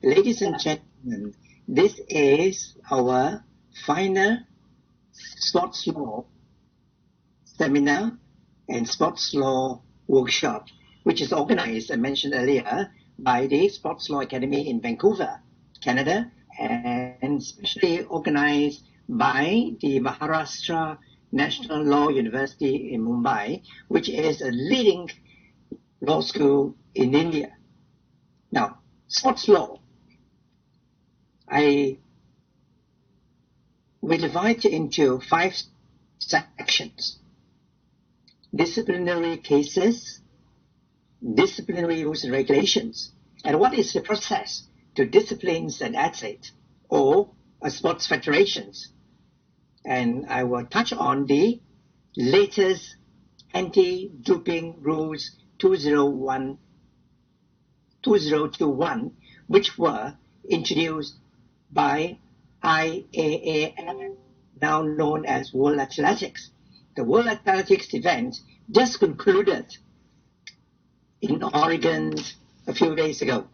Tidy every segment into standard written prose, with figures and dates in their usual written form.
Ladies and gentlemen, this is our final sports law seminar and sports law workshop, which is organized, I mentioned earlier, by the Sports Law Academy in Vancouver, Canada, and especially organized by the Maharashtra National Law University in Mumbai, which is a leading law school in India. Now, sports law, we divide it into 5 sections: disciplinary cases, disciplinary rules and regulations, and what is the process to discipline an athlete or a sports federations. And I will touch on the latest anti-doping rules 2021, which were introduced by IAAF, now known as World Athletics. The World Athletics event just concluded in Oregon a few days ago.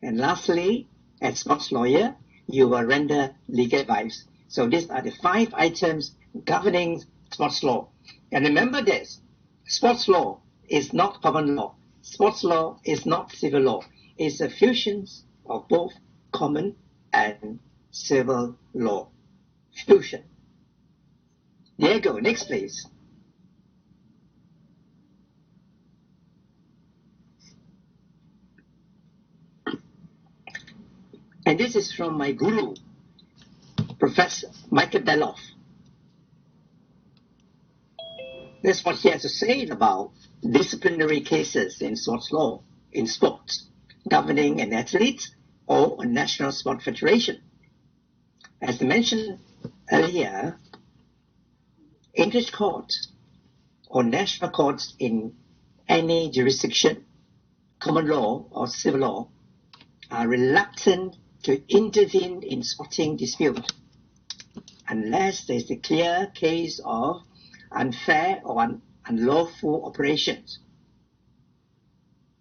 And lastly, as sports lawyer, you will render legal advice. So these are the 5 items governing sports law. And remember this, sports law is not common law. Sports law is not civil law. It's a fusion of both common and civil law. Fusion. There you go. Next, please. And this is from my guru, Professor Michael Beloff. That's what he has to say about disciplinary cases in sports law, in sports, governing an athlete or a national sport federation. As I mentioned earlier, English courts or national courts in any jurisdiction, common law or civil law, are reluctant to intervene in sporting dispute unless there is a clear case of unfair or unlawful operations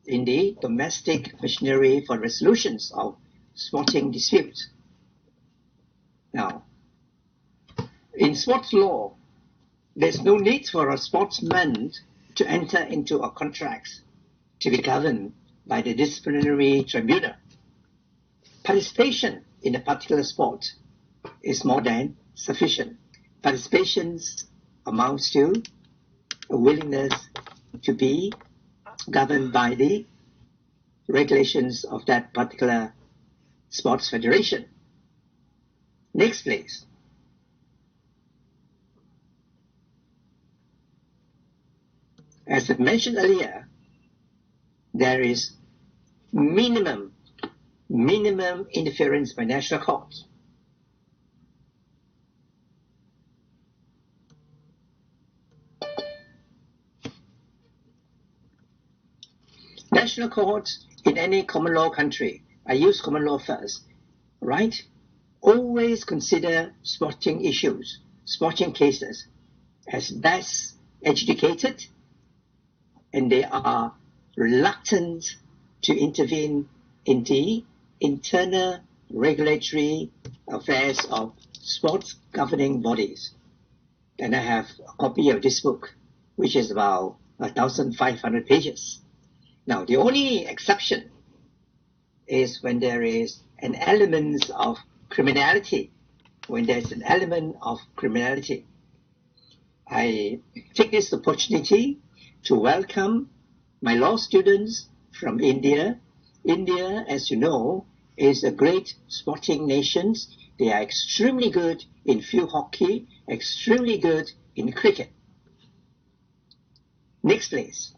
in the domestic machinery for resolutions of sporting disputes. Now, in sports law, there's no need for a sportsman to enter into a contract to be governed by the disciplinary tribunal. Participation in a particular sport is more than sufficient. Participation amounts to a willingness to be governed by the regulations of that particular sports federation. Next, please. As I mentioned earlier, there is minimum interference by national courts. National courts in any common law country, I use common law first, right? Always consider sporting issues, sporting cases as best adjudicated, and they are reluctant to intervene in the internal regulatory affairs of sports governing bodies. And I have a copy of this book, which is about 1,500 pages. Now, the only exception is when there is an element of criminality. When there's an element of criminality, I take this opportunity to welcome my law students from India. India, as you know, is a great sporting nation. They are extremely good in field hockey, extremely good in cricket. Next, please.